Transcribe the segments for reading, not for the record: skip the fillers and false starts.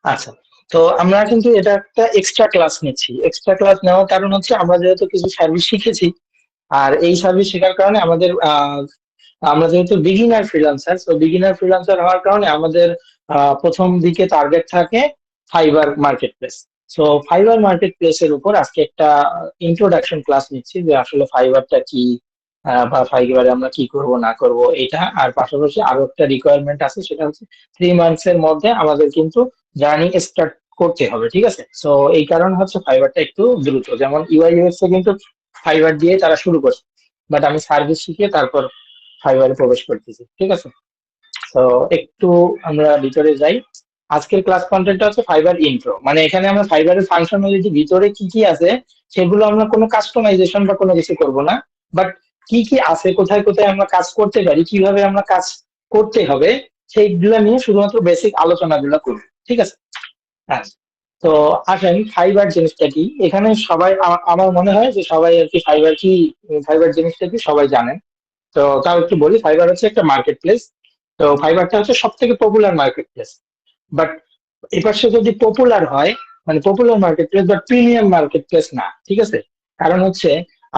আচ্ছা, তো আমরা কিন্তু এটা একটা এক্সট্রা ক্লাস নিচ্ছি। এক্সট্রা ক্লাস নেওয়ার কারণ হচ্ছে আমরা যেহেতু কিছু সার্ভিস শিখেছি, আর এই সার্ভিস শেখার কারণে আমাদের আমরা যেহেতু বিগিনার ফ্রিল্যান্সার, তো বিগিনার ফ্রিল্যান্সার হওয়ার কারণে আমাদের প্রথম দিকে টার্গেট থাকে fibre market place. So fibre market প্লেসের উপর আজকে একটা ইন্ট্রোডাকশন ক্লাস নিচ্ছি, যে আসলে ফাইবারটা কি, বা ফাইবারে আমরা কি করব না করব এটা। আর পাশাপাশি আরো একটা রিকোয়ারমেন্ট আছে, সেটা হচ্ছে 3 মান্থস এর মধ্যে আমাদের কিন্তু জার্নি স্টার্ট করতে হবে, ঠিক আছে? সো এই কারণে হচ্ছে ফাইবারটা একটু দ্রুত, যেমন ইউআই ইউএক্স এ কিন্তু ফাইবার দিয়ে তারা শুরু করছে, বাট আমি সার্ভিস শিখে তারপর ফাইবারে প্রবেশ করতেছি, ঠিক আছে? তো একটু আমরা ভিতরে যাই। আজকের ক্লাস কন্টেন্টটা হচ্ছে ফাইবার ইন্ট্রো, মানে এখানে আমরা ফাইবারের ফাংশনালিটি ভিতরে কি কি আছে সেগুলো আমরা কোনো কাস্টমাইজেশন বা কোনো কিছু করব না, বাট কি কি আছে, কোথায় কোথায় আমরা কাজ করতে পারি, কিভাবে আমরা কাজ করতে হবে, সেইগুলো নিয়ে শুধুমাত্র বেসিক আলোচনাগুলো করব, ঠিক আছে? আচ্ছা, তো আসেন ফাইবার জিনিসটা কি। এখানে সবাই আমার মনে হয় যে সবাই আর কি ফাইবার কি, ফাইবার জিনিসটা কি সবাই জানেন। তো তাও একটু বলি, ফাইবার হচ্ছে একটা মার্কেট প্লেস। তো ফাইবারটা হচ্ছে সব থেকে পপুলার মার্কেট প্লেস, বাট এবার সে যদি পপুলার হয়, মানে popular market place but premium market place না, ঠিক আছে? কারণ হচ্ছে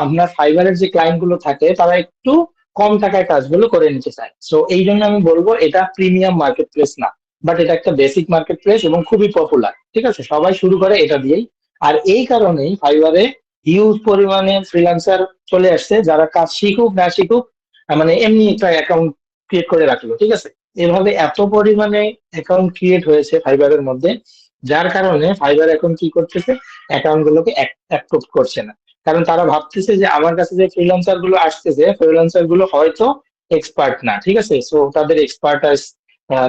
আপনার ফাইবারের যে ক্লায়েন্ট গুলো থাকে তারা একটু কম টাকায় কাজগুলো করে নিতে চায়, সো এই জন্য আমি বলবো এটা প্রিমিয়াম মার্কেট প্লেস না, বাট এটা একটা বেসিক মার্কেট প্লেস এবং খুবই পপুলার, ঠিক আছে? সবাই শুরু করে এটা দিয়েই। আর এই কারণেই ফাইবারে হিউজ পরিমাণে ফ্রিল্যান্সার চলে আসছে, যারা কাজ শিখুক না শিখুক, মানে এমনি একটা অ্যাকাউন্ট ক্রিয়েট করে রাখলো, ঠিক আছে? এভাবে এত পরিমাণে অ্যাকাউন্ট ক্রিয়েট হয়েছে ফাইবারের মধ্যে, যার কারণে ফাইবার এখন কি করতেছে, অ্যাকাউন্ট গুলোকে অ্যাপ্রুভ করছে না। কারণ তারা ভাবতেছে যে আমার কাছে যে ফ্রিল্যান্সার গুলো আসতেছে, ফ্রিল্যান্সার গুলো হয়তো এক্সপার্ট না, ঠিক আছে? সো তাদের এক্সপার্টাইজ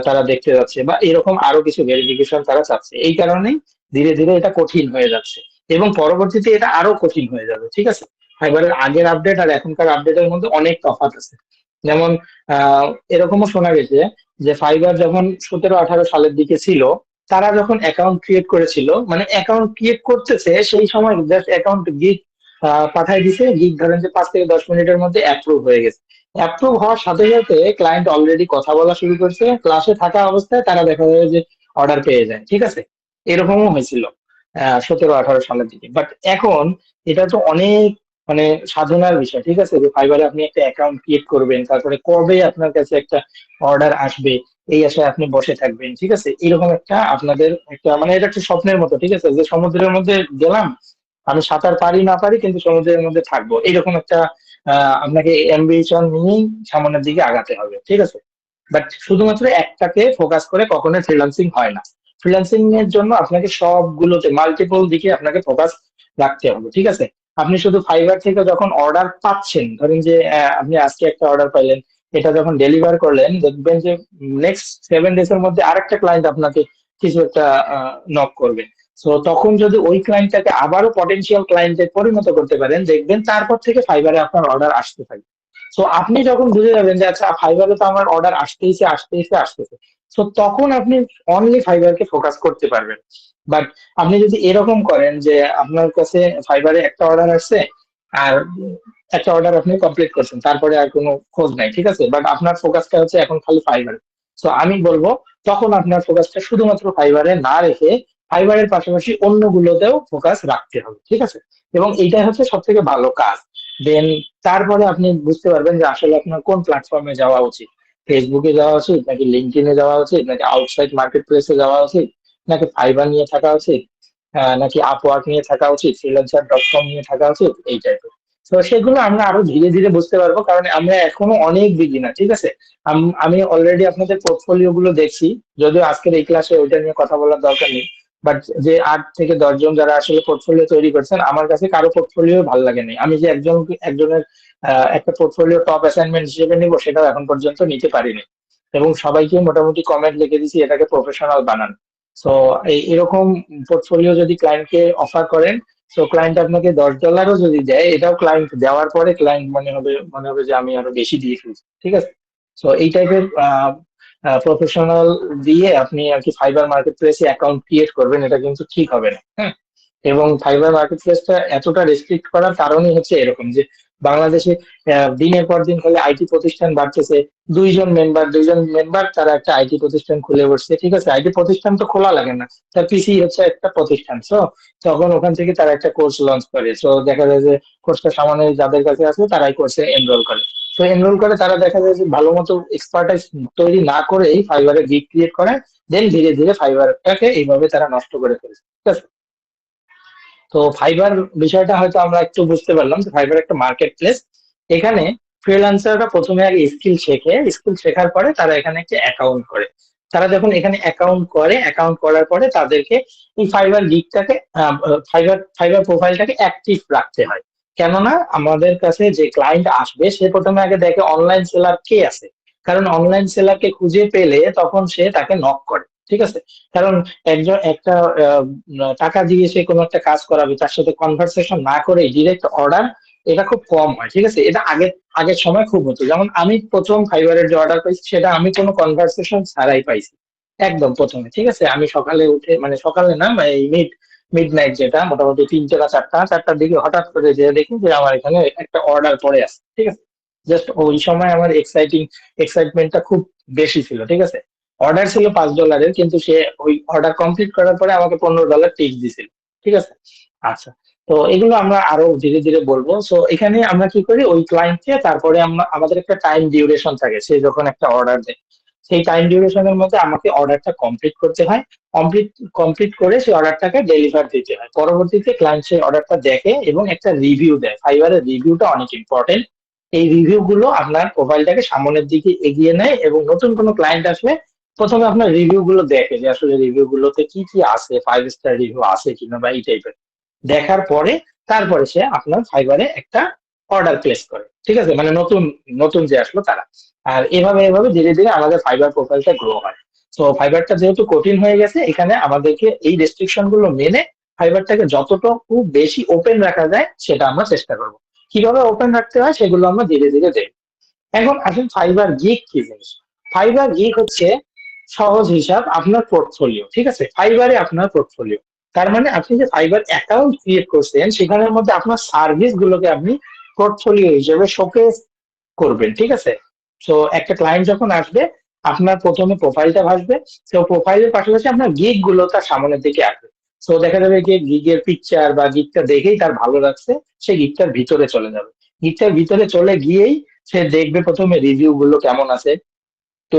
তারা দেখতে যাচ্ছে, বা এরকম আরো কিছু ভেরিফিকেশন তারা চাচ্ছে। এই কারণেই ধীরে ধীরে এটা কঠিন হয়ে যাচ্ছে, এবং পরবর্তীতে এটা আরো কঠিন হয়ে যাবে, ঠিক আছে? ফাইবারের আগের আপডেট আর এখনকার আপডেটের মধ্যে অনেক তফাৎ আছে। যেমন আহ এরকমও শোনা গেছে যে ফাইবার যখন 17-18 সালের দিকে ছিল, তারা যখন অ্যাকাউন্ট ক্রিয়েট করেছিল, মানে অ্যাকাউন্ট ক্রিয়েট করতেছে সেই সময় জাস্ট অ্যাকাউন্ট গিগ পাঠায় দিছে, গিগ ধরেন যে 5 থেকে 10 মিনিটের মধ্যে অ্যাপ্রুভ হয়ে গেছে। অ্যাপ্রুভ হওয়ার সাথে সাথে ক্লায়েন্ট অলরেডি কথা বলা শুরু করছে, ক্লাসে থাকা অবস্থায় তারা দেখা যায় যে অর্ডার পেয়ে যায়, ঠিক আছে? এরকমও হয়েছিল 17-18 সালের দিকে। বাট এখন এটা তো অনেক, মানে সাধনার বিষয়, ঠিক আছে? যে ফাইবারে আপনি একটা অ্যাকাউন্ট ক্রিয়েট করবেন, তারপরে কবে আপনার কাছে একটা অর্ডার আসবে এই আশায় আপনি বসে থাকবেন, ঠিক আছে? এরকম একটা আপনাদের একটা, মানে এটা একটা স্বপ্নের মতো, ঠিক আছে? যে সমুদ্রের মধ্যে গেলাম, আমি সাঁতার পারি না পারি কিন্তু সমুদ্রের মধ্যে থাকবো, এরকম একটা আপনাকে অ্যাম্বিশন নিয়েই সামনের দিকে আগাতে হবে, ঠিক আছে? বাট শুধুমাত্র একটাকে ফোকাস করে কখনোই ফ্রিল্যান্সিং হয় না। ফ্রিল্যান্সিং এর জন্য আপনাকে সবগুলোতে মাল্টিপল দিকে আপনাকে ফোকাস রাখতে হবে, ঠিক আছে? আপনি শুধু ফাইবার থেকে যখন অর্ডার পাচ্ছেন, ধরেন যে আপনি আজকে একটা অর্ডার পাইলেন, এটা যখন ডেলিভার করলেন দেখবেন যে নেক্সট 7 ডেজ এর মধ্যে আরেকটা ক্লায়েন্ট আপনাকে কিছু একটা নক করবে। তো তখন যদি ওই ক্লায়েন্টটাকে আবারও পটেনশিয়াল ক্লায়েন্টে পরিণত করতে পারেন, দেখবেন তারপর থেকে ফাইবারে আপনার অর্ডার আসতে থাকবে। তো আপনি যখন বুঝে যাবেন যে আচ্ছা ফাইবারে তো আমার অর্ডার আসতেইছে আসতেইছে আসতেছে, তো তখন আপনি অনলি ফাইবারকে ফোকাস করতে পারবেন। বাট আপনি যদি এরকম করেন যে আপনার কাছে ফাইবারে একটা অর্ডার আসছে, আর একটা অর্ডার আপনি কমপ্লিট করছেন, তারপরে আর কোনো খোঁজ নাই, ঠিক আছে? বাট আপনার ফোকাসটা হচ্ছে এখন খালি ফাইবার। তো আমি বলবো তখন আপনার ফোকাসটা শুধুমাত্র ফাইবারে না রেখে ফাইবারের পাশাপাশি অন্যগুলোতেও ফোকাস রাখতে হবে, ঠিক আছে? এবং এইটাই হচ্ছে সব থেকে ভালো কাজ। দেন তারপরে আপনি বুঝতে পারবেন যে আসলে আপনার কোন প্ল্যাটফর্মে যাওয়া উচিত। ফেসবুকে যাওয়া উচিত, নাকি লিঙ্কডইনে যাওয়া উচিত, নাকি আউটসাইড মার্কেট প্লেসে যাওয়া উচিত, নাকি ফাইবার নিয়ে থাকা উচিত, নাকি আপওয়ার্ক নিয়ে থাকা উচিত, ফ্রিল্যান্সার.কম নিয়ে থাকা উচিত, এই টাইপের। তো সেগুলো আমরা আরো ধীরে ধীরে বুঝতে পারবো, কারণ আমরা এখনো অনেক বিগিনার, ঠিক আছে? আমি অলরেডি আপনাদের পোর্টফোলিও গুলো দেখছি, যদিও আজকের এই ক্লাসে ওইটা নিয়ে কথা বলার দরকার নেই। বাট যে 8 থেকে 10 জন যারা আসলে পোর্টফোলিও তৈরি করছেন, আমার কাছে কারো পোর্টফোলিও ভালো লাগেনি। আমি যে একজনের একটা পোর্টফোলিও টপ অ্যাসাইনমেন্ট হিসেবে নিব, সেটাও এখন পর্যন্ত নিতে পারিনি। এবং সবাইকে মোটামুটি কমেন্ট লিখে দিছি এটাকে প্রফেশনাল বানান। সো এরকম পোর্টফোলিও যদি ক্লায়েন্টকে অফার করেন, তো ক্লায়েন্ট আপনাকে $10ও যদি দেয়, এটাও ক্লায়েন্ট দেওয়ার পরে ক্লায়েন্ট মনে হবে যে আমি আরো বেশি দিয়ে ফেলছি, ঠিক আছে? তো এই টাইপের প্রফেশনাল দিয়ে আপনি আর কি ফাইবার মার্কেট প্লেসে অ্যাকাউন্ট ক্রিয়েট করবেন, এটা কিন্তু ঠিক হবে না, হ্যাঁ? এবং ফাইবার মার্কেট প্লেসটা এতটা রেস্ট্রিক্ট করার কারণই হচ্ছে এরকম, যে বাংলাদেশে দিনের পর দিন খালি আইটি প্রতিষ্ঠান বাড়তেছে। দুইজন মেম্বার তারা একটা আইটি প্রতিষ্ঠান খুলে বসছে, ঠিক আছে। আইটি প্রতিষ্ঠান তো খোলা লাগে না, তার পিসি হচ্ছে একটা প্রতিষ্ঠান। সো তখন ওখান থেকে তারা একটা কোর্স লঞ্চ করে। সো দেখা যায় যে কোর্সটা সামান্য যাদের কাছে আছে তারাই কোর্সে এনরোল করে। তো এনরোল করে তারা দেখা যায় যে ভালো মতো এক্সপার্টাইজ তৈরি না করেই ফাইবারে গিগ ক্রিয়েট করে, দেন ধীরে ধীরে ফাইবারটাকে এইভাবে তারা নষ্ট করে ফেলছে, ঠিক আছে। তো ফাইবার বিষয়টা হয়তো আমরা একটু বুঝতে পারলাম যে ফাইবার একটা মার্কেট প্লেস। এখানে ফ্রিল্যান্সাররা প্রথমে আগে স্কিল শেখার পরে তারা এখানে একটা অ্যাকাউন্ট করে। তারা যখন এখানে অ্যাকাউন্ট করার পরে তাদেরকে এই ফাইবার গিগটাকে ফাইবার ফাইবার প্রোফাইলটাকে অ্যাক্টিভ রাখতে হয়। কেননা আমাদের কাছে যে ক্লায়েন্ট আসবে সে প্রথমে আগে দেখে অনলাইন সেলার কে আছে। কারণ অনলাইন সেলারকে খুঁজে পেলে তখন সে তাকে নক করে, ঠিক আছে। কারণ একজন একটা টাকা দিয়ে সে কোনো একটা কাজ করাবে, তার সাথে কনভারসেশন না করে ডিরেক্ট অর্ডার, এটা খুব কম হয়, ঠিক আছে। এটা আগের সময় খুব হতো। যেমন আমি প্রথম ফাইবারের যে অর্ডার পাইছি সেটা আমি কোনো কনভারসেশন ছাড়াই পাইছি, একদম প্রথমে, ঠিক আছে। আমি সকালে উঠে, মানে সকালে না, এই মিড নাইট, যেটা মোটামুটি 3টে বা 4টার দিকে হঠাৎ করে যে দেখি যে আমার এখানে একটা অর্ডার পড়ে আছে, ঠিক আছে। জাস্ট ওই সময় আমার এক্সাইটমেন্টটা খুব বেশি ছিল, ঠিক আছে। অর্ডার ছিল $5, কিন্তু সে ওই অর্ডার কমপ্লিট করার পরে আমাকে $15 টিপস দিছিল, ঠিক আছে। আচ্ছা, তো এগুলো আমরা আরো ধীরে ধীরে বলবো। সো এখানে আমরা কি করি, ওই ক্লায়েন্টকে তারপরে আমরা, আমাদের একটা টাইম ডিউরেশন থাকে, সে যখন একটা অর্ডার দেয় সেই টাইম ডিউরেশনের মধ্যে আমাকে অর্ডারটা কমপ্লিট করতে হয়। কমপ্লিট কমপ্লিট করে সেই অর্ডারটাকে ডেলিভার দিতে হয়। পরবর্তীতে ক্লায়েন্ট সেই অর্ডারটা দেখে এবং একটা রিভিউ দেয়। ফাইবারের রিভিউটা অনেক ইম্পর্টেন্ট। এই রিভিউ গুলো আপনার প্রোফাইলটাকে সামনের দিকে এগিয়ে নেয়, এবং নতুন কোনো ক্লায়েন্ট আসলে প্রথমে আপনার রিভিউ গুলো দেখে যে আসলে রিভিউ গুলোতে কি কি আছে, 5 স্টার রিভিউ আছে কিনা বা এই টাইপের। দেখার পরে তারপরে সে আপনার ফাইবারে একটা অর্ডার প্লেস করে, ঠিক আছে। মানে নতুন নতুন যে আসলো তারা। আর এভাবে এভাবে ধীরে ধীরে আমাদের ফাইবার প্রোফাইলটা গ্রো হয়। তো ফাইবারটা যেহেতু কঠিন হয়ে গেছে, এখানে আমাদেরকে এই রেস্ট্রিকশন গুলো মেনে ফাইবারটাকে যতটুকু বেশি ওপেন রাখা যায় সেটা আমরা চেষ্টা করবো। কিভাবে ওপেন রাখতে হয় সেগুলো আমরা ধীরে ধীরে দেখব। এখন আসুন ফাইবার গিগ কি জিনিস। ফাইবার গিগ হচ্ছে সহজ হিসাব আপনার পোর্টফোলিও, ঠিক আছে। ফাইবারে আপনার পোর্টফোলিও, তার মানে আপনি যে ফাইবার অ্যাকাউন্ট ক্রিয়েট করছেন সেখানের মধ্যে আপনার সার্ভিস গুলোকে আপনি পোর্টফোলিও হিসেবে শোকেস করবেন, ঠিক আছে। তো একটা ক্লায়েন্ট যখন আসবে আপনার প্রথমে প্রোফাইলটা ভাসবে। তো প্রোফাইলের পাশাপাশি আপনার গিগ গুলো তার সামনের দিকে আসবে। তো দেখা যাবে যে গিগের পিকচার বা গিগটা দেখেই তার ভালো লাগছে, সে গিগটার ভিতরে চলে যাবে। গিগটার ভিতরে চলে গিয়েই সে দেখবে প্রথমে রিভিউ গুলো কেমন আছে, তো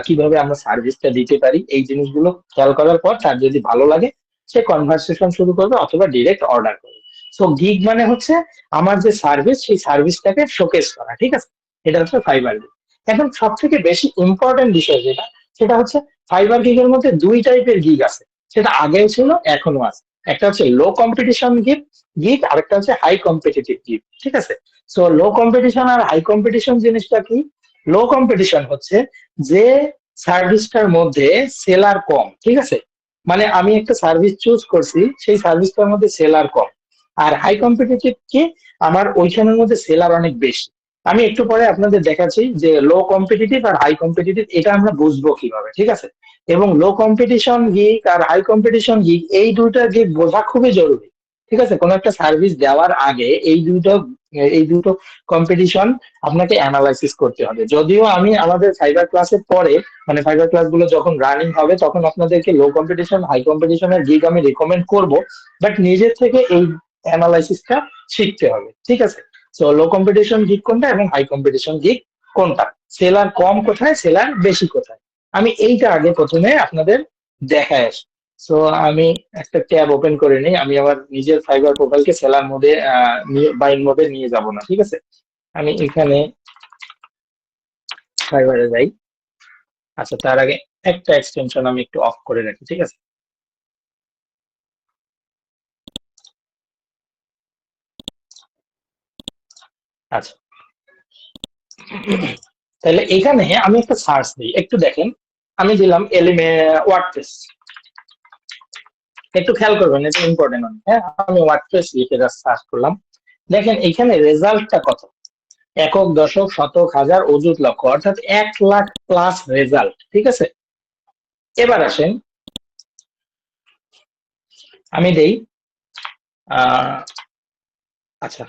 কিভাবে আমরা সার্ভিসটা দিতে পারি, এই জিনিসগুলো খেয়াল করার পর তার যদি ভালো লাগে সে কনভারসেশন শুরু করবে অথবা ডিরেক্ট অর্ডার করবে। সো গিগ মানে হচ্ছে আমার যে সার্ভিস সেই সার্ভিসটাকে শোকেস করা, ঠিক আছে। এটা হচ্ছে ফাইবার গিগ। এখন সব থেকে বেশি ইম্পর্টেন্ট বিষয় যেটা, সেটা হচ্ছে ফাইবার গিগের মধ্যে দুই টাইপের গিগ আছে। সেটা আগেও ছিল, এখনো আছে। একটা হচ্ছে লো কম্পিটিশন গিগ গিগ আরেকটা হচ্ছে হাই কম্পিটিটিভ গিগ, ঠিক আছে। সো লো কম্পিটিশন আর হাই কম্পিটিশন জিনিসটা কি? লো কম্পিটিশন হচ্ছে যে সার্ভিসটার মধ্যে সেলার কম, ঠিক আছে। মানে আমি একটা সার্ভিস চুজ করছি, সেই সার্ভিসটার মধ্যে সেলার কম। আর হাই কম্পিটিটিভ কি, আমার ওইখানের মধ্যে সেলার অনেক বেশি। আমি একটু পরে আপনাদের দেখাচ্ছি যে লো কম্পিটিটিভ আর হাই কম্পিটিটিভ এটা আমরা বুঝবো কিভাবে, ঠিক আছে। এবং লো কম্পিটিশন গিগ আর হাই কম্পিটিশন গিগ এই দুইটা গিগ বোঝা খুবই জরুরি, ঠিক আছে। কোনো একটা সার্ভিস দেওয়ার আগে এই দুটো কম্পিটিশন আপনাকে অ্যানালাইসিস করতে হবে। যদিও আমি আমাদের ফাইবার ক্লাসের পরে, মানে ফাইবার ক্লাসগুলো যখন রানিং হবে তখন আপনাদেরকে লো কম্পিটিশন হাই কম্পিটিশনের গিগ আমি রেকমেন্ড করব, বাট নিজের থেকে এই অ্যানালাইসিসটা শিখতে হবে, ঠিক আছে। সো লো কম্পিটিশন গিগ কোনটা এবং হাই কম্পিটিশন গিগ কোনটা, সেলার কম কোথায় সেলার বেশি কোথায়, আমি এইটা আগে প্রথমে আপনাদের দেখায় আসি। সো আমি একটা ট্যাব ওপেন করে নিই। আমি আমার নিজের ফাইবার প্রোফাইলকে সেলার মোডে বাইং মোডে নিয়ে যাব না, ঠিক আছে। আমি এখানে ফাইবারে যাই। আচ্ছা, তার আগে একটা এক্সটেনশন আমি একটু অফ করে রাখি, ঠিক আছে। আচ্ছা, তাহলে এখানে আমি একটা সার্চ দিই, একটু দেখেন। আমি দিলাম ওয়ার্ডপ্রেস। একটু খেয়াল করবেন, এটা ইম্পর্টেন্ট অনেক, হ্যাঁ। আমি ওয়ার্ডপ্রেস লিখে জাস্ট সার্চ করলাম। দেখেন এখানে রেজাল্টটা কত, একক দশক শতক হাজার অযুত লক্ষ, অর্থাৎ 1 লাখ প্লাস রেজাল্ট, ঠিক আছে। এবার আসেন, আমি দেই আহ আচ্ছা,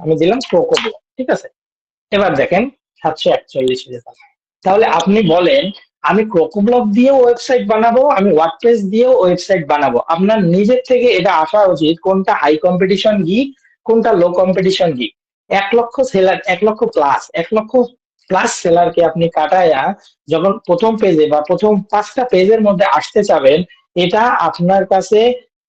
আমি দিলাম কোকোবো, ঠিক আছে। এবার দেখেন 741 রেজাল্ট। তাহলে আপনি বলেন, আমি ক্রোকোব্লক দিয়েও ওয়েবসাইট বানাবো, আমি ওয়ার্ডপ্রেস দিয়েও ওয়েবসাইট বানাবো, আপনার নিজের থেকে এটা আসা উচিত কোনটা হাই কম্পিটিশন গিগ, কোনটা লো কম্পিটিশন গিগ। 1 লক্ষ সেলার, 1 লক্ষ প্লাস, 1 লক্ষ প্লাস সেলারকে আপনি কাটায়া যখন প্রথম পেজে বা প্রথম 5টা পেজের মধ্যে আসতে চাবেন, এটা আপনার কাছে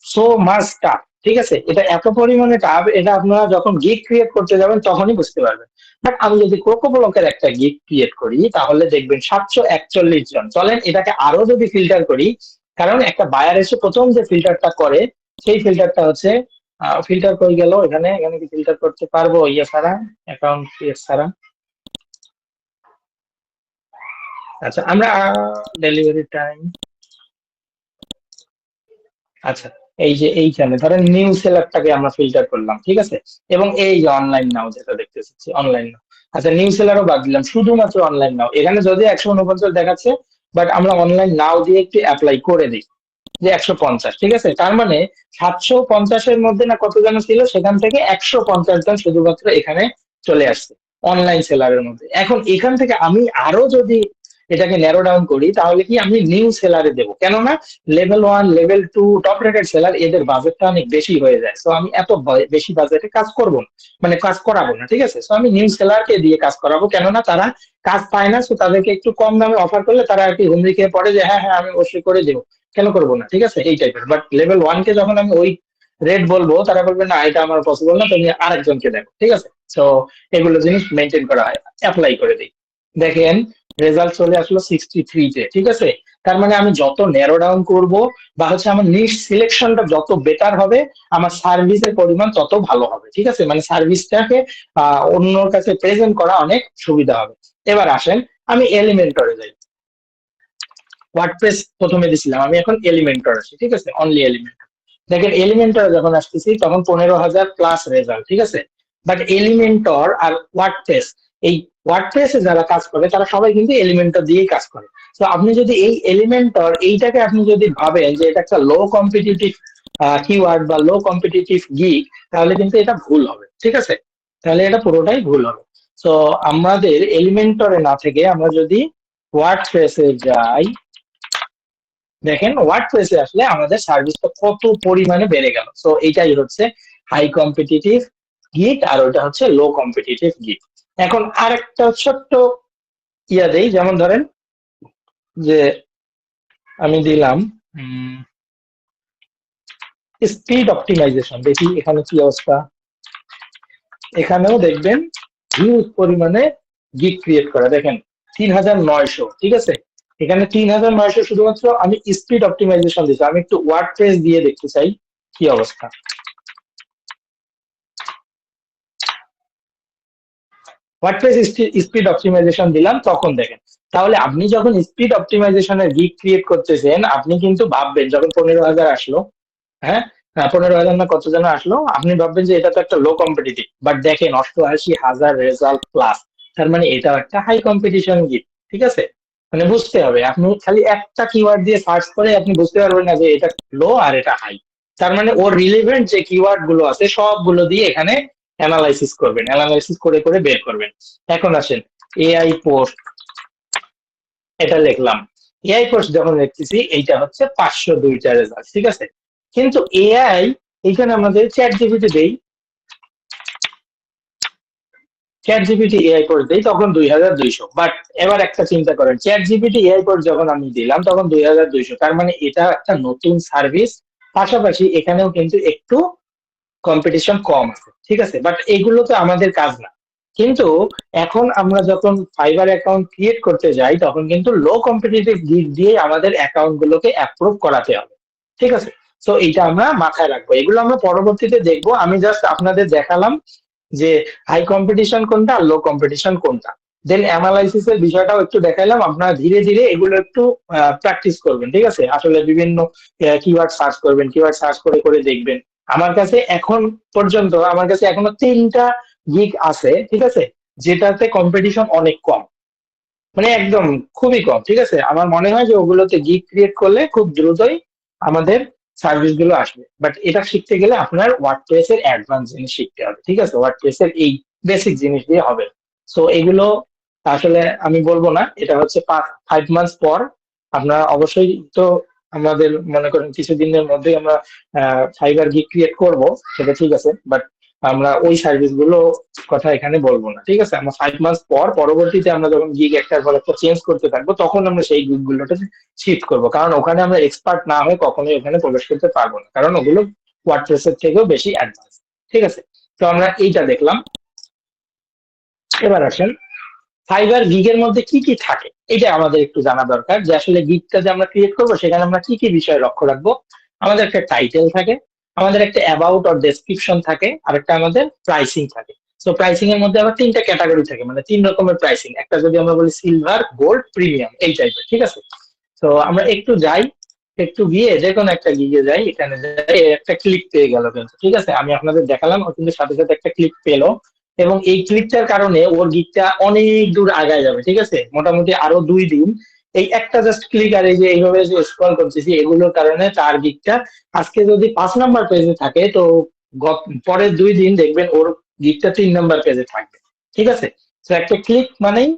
সো মাচ টাফ, ঠিক আছে। এটা এত পরিমাণে টাফ, এটা আপনারা যখন গিগ ক্রিয়েট করতে যাবেন তখনই বুঝতে পারবেন। বাট আমি যদি কোকো ব্লকের একটা গিগ ক্রিয়েট করি তাহলে দেখবেন 741 জন। চলেন এটাকে আরো যদি ফিল্টার করি, কারণ একটা বায়ার এসে প্রথম যে ফিল্টারটা করে সেই ফিল্টারটা হচ্ছে, ফিল্টার করে গেল এখানে, এখানে কি ফিল্টার করতে পারবো ইয়ে ছাড়া, অ্যাকাউন্ট ক্রিয়েট ছাড়া? আচ্ছা, আমরা ডেলিভারি টাইম, আচ্ছা, এই যে এইখানে ধরেন নিউ সেলারটাকে আমরা ফিল্টার করলাম, ঠিক আছে। এবং এই যে অনলাইন নাও যেটা দেখতেছি, অনলাইন নাও। আচ্ছা, নিউ সেলারও বাদ দিলাম, শুধুমাত্র অনলাইন নাও। এখানে যদি 149 দেখাচ্ছে, বাট আমরা অনলাইন নাও দিয়ে একটু অ্যাপ্লাই করে দিই যে 150, ঠিক আছে। তার মানে 750-এর মধ্যে না কত জন ছিল, সেখান থেকে 150 জন শুধুমাত্র এখানে চলে আসছে অনলাইন সেলারের মধ্যে। এখন এখান থেকে আমি আরো যদি এটাকে ন্যারো ডাউন করি তাহলে কি আমি নিউ সেলারে দেবো, কেননা level 1, level 2 top rated seller এদের বাজেটটা অনেক বেশি হয়ে যায়। তো আমি এত বেশি বাজেটে কাজ করব না, মানে কাজ করাবো না, ঠিক আছে। তো আমি নিউ সেলারকে দিয়ে কাজ করাবো, কেননা তারা কাজ পায় না। তো তাদেরকে একটু কম দামে অফার করলে তারা আর কি হুমড়ি খেয়ে পড়ে যে হ্যাঁ হ্যাঁ আমি অবশ্যই করে দেবো, কেন করবো না, ঠিক আছে, এই টাইপের। বাট লেভেল 1 কে যখন আমি ওই রেট বলবো তারা বলবে না এটা আমার পসিবল না, তুমি আরেকজনকে দেখো, ঠিক আছে। তো এগুলো জিনিস মেনটেন করা হয়, অ্যাপ্লাই করে দিই। দেখেন রেজাল্ট চলে আসলো 63-তে, ঠিক আছে। তার মানে আমি যত ন্যারো ডাউন করব বা হচ্ছে আমার নিশ সিলেকশনটা যত বেটার হবে, আমার সার্ভিসের পরিমাণ তত ভালো হবে, ঠিক আছে। মানে সার্ভিসটাকে অন্যর কাছে প্রেজেন্ট করা অনেক সুবিধা হবে। এবার আসেন আমি এলিমেন্টরে যাই। ওয়ার্ডপ্রেস প্রথমে দিছিলাম, আমি এখন এলিমেন্টর আছি, ঠিক আছে, অনলি এলিমেন্টর। দেখেন এলিমেন্টর যখন আসতেছি তখন 15,000 প্লাস রেজাল্ট, ঠিক আছে। বাট এলিমেন্টর আর ওয়ার্ডপ্রেস, এই ওয়ার্ডপ্রেসে যারা কাজ করে তারা সবাই কিন্তু এলিমেন্টর দিয়েই কাজ করে। তো আপনি যদি এই এলিমেন্টর এইটাকে আপনি যদি ভাবেন যে এটা একটা লো কম্পিটিটিভ কিওয়ার্ড বা লো কম্পিটিটিভ গিগ, তাহলে কিন্তু এটা ভুল হবে, ঠিক আছে। তাহলে এটা পুরোটাই ভুল হবে। তো আমাদের এলিমেন্টরে না থেকে আমরা যদি ওয়ার্ডপ্রেসে যাই, দেখেন ওয়ার্ডপ্রেসে আসলে আমাদের সার্ভিসটা কত পরিমাণে বেড়ে গেল। সো এইটাই হচ্ছে হাই কম্পিটিটিভ গিগ, আর ওটা হচ্ছে লো কম্পিটিটিভ গিগ। এখন আরেকটা ছোট্ট ইয়া দেই, যেমন ধরেন যে আমি দিলাম স্পিড অপটিমাইজেশন, দেখি এখানে কি অবস্থা। এখানেও দেখবেন হিউজ পরিমাণে গিগ ক্রিয়েট করা, দেখেন 3,900, ঠিক আছে। এখানে 3,900 শুধুমাত্র আমি স্পিড অপটিমাইজেশন দিচ্ছি। আমি একটু ওয়ার্ডপ্রেস দিয়ে দেখতে চাই কি অবস্থা। ওয়ার্ডপ্রেস স্পিড অপটিমাইজেশন দিলাম, তখন দেখেন। তাহলে আপনি যখন স্পিড অপটিমাইজেশনের গিগ ক্রিয়েট করতেছেন আপনি কিন্তু ভাববেন, যখন 15,000 আসলো, হ্যাঁ, 15,000 না কত যেন আসলো, আপনি ভাববেন যে এটা তো একটা লো কম্পিটিটিভ। বাট দেখেন 88,000 রেজাল্ট প্লাস, তার মানে এটাও একটা হাই কম্পিটিশন গিগ, ঠিক আছে। মানে বুঝতে হবে, আপনি খালি একটা কিওয়ার্ড দিয়ে সার্চ করে আপনি বুঝতে পারবেন না যে এটা লো আর এটা হাই। তার মানে ওর রিলেভেন্ট যে কিওয়ার্ড গুলো আছে সবগুলো দিয়ে এখানে অ্যানালাইসিস করবেন, অ্যানালাইসিস করে করে বের করবেন। এখন আসেন এআই পোস্ট, এটা লিখলাম। এআই পোস্ট যখন লিখতেছি এইটা হচ্ছে 502টা রেজাল্ট, ঠিক আছে। কিন্তু এআই, এইখানে আমাদের চ্যাট জিপিটি দেই, চ্যাট জিপিটি এআই কোর্স দেই তখন 2,200। বাট এবার একটা চিন্তা করেন, চ্যাট জিপিটি এআই কোর্স যখন আমি দিলাম তখন 2,200, তার মানে এটা একটা নতুন সার্ভিস। পাশাপাশি এখানেও কিন্তু একটু কম্পিটিশন কম আছে, ঠিক আছে। বাট এগুলো তো আমাদের কাজ না। কিন্তু এখন আমরা যখন ফাইবার অ্যাকাউন্ট ক্রিয়েট করতে যাই তখন কিন্তু লো কম্পিটিটিভ দিক দিয়ে আমাদের অ্যাকাউন্ট গুলোকে অ্যাপ্রুভ করাতে হবে, ঠিক আছে। তো এইটা আমরা মাথায় রাখবো, এগুলো আমরা পরবর্তীতে দেখবো। আমি জাস্ট আপনাদের দেখালাম যে হাই কম্পিটিশন কোনটা আর লো কম্পিটিশন কোনটা। দেন অ্যানালাইসিস এর বিষয়টাও একটু দেখাইলাম, আপনারা ধীরে ধীরে এগুলো একটু প্র্যাকটিস করবেন, ঠিক আছে। আসলে বিভিন্ন কিওয়ার্ড সার্চ করবেন, কিওয়ার্ড সার্চ করে করে দেখবেন। আমার কাছে এখন পর্যন্ত আমার কাছে এখনো 3টা গিগ আছে, ঠিক আছে, যেটাতে কম্পিটিশন অনেক কম, মানে একদম খুবই কম, ঠিক আছে। আমার মনে হয় যে ওগুলোতে গিগ ক্রিয়েট করলে খুব দ্রুতই আমাদের সার্ভিস গুলো আসবে। বাট এটা শিখতে গেলে আপনার ওয়ার্ডপ্রেস এর অ্যাডভান্স জিনিস শিখতে হবে, ঠিক আছে? ওয়ার্ডপ্রেস এর এই বেসিক জিনিস দিয়ে হবে। সো এগুলো আসলে আমি বলবো না, এটা হচ্ছে 5 মান্থস পর আপনারা অবশ্যই তো, আমাদের মনে করেন কিছুদিনের মধ্যেই আমরা ফাইবার গিগ ক্রিয়েট করব, সেটা ঠিক আছে, বাট আমরা ওই সার্ভিস গুলো কথা এখানে বলবো না, ঠিক আছে? আমরা 5 মান্থস পর পরবর্তীতে আমরা যখন গিগ একটার পর একটা চেঞ্জ করতে থাকবো তখন আমরা সেই গিগ গুলোতে শিফট করবো, কারণ ওখানে আমরা এক্সপার্ট না হয়ে কখনোই ওখানে প্রবেশ করতে পারবো না, কারণ ওগুলো ওয়ার্ডপ্রেস এর থেকেও বেশি অ্যাডভান্স, ঠিক আছে? তো আমরা এইটা দেখলাম। এবার আসেন ফাইবার গিগের মধ্যে কি কি থাকে, এটা আমাদের একটু জানা দরকার, যে আসলে গিগটা যে আমরা ক্রিয়েট করবো সেখানে আমরা কি কি বিষয় লক্ষ্য রাখবো। আমাদের একটা টাইটেল থাকে, আমাদের একটা অ্যাবাউট অর ডেসক্রিপশন থাকে, আর একটা আমাদের প্রাইসিং থাকে। তো প্রাইসিং এর মধ্যে আবার 3টা ক্যাটাগরি থাকে, মানে 3 রকমের প্রাইসিং, একটা যদি আমরা বলি সিলভার, গোল্ড, প্রিমিয়াম, এই টাইপের, ঠিক আছে? তো আমরা একটু যাই, একটু গিয়ে যে কোনো একটা গিগে যাই, এখানে যাই, একটা ক্লিক পেয়ে গেল কিন্তু, ঠিক আছে? আমি আপনাদের দেখালাম, ও কিন্তু সাথে সাথে একটা ক্লিক পেলো, এবং এই ক্লিকটার কারণে ওর গিকটা অনেক দূর আগায় যাবে, ঠিক আছে? মোটামুটি আরো 2 দিন এই একটা জাস্ট ক্লিক আর এই যে এইভাবে যে স্ক্রল করতেছি এগুলোর কারণে তার গিকটা আজকে যদি 5 নাম্বার পেজে থাকে, তো পরের 2 দিন দেখবেন ওর গিকটা 3 নাম্বার পেজে থাকবে, ঠিক আছে? তো একটা ক্লিক মানেই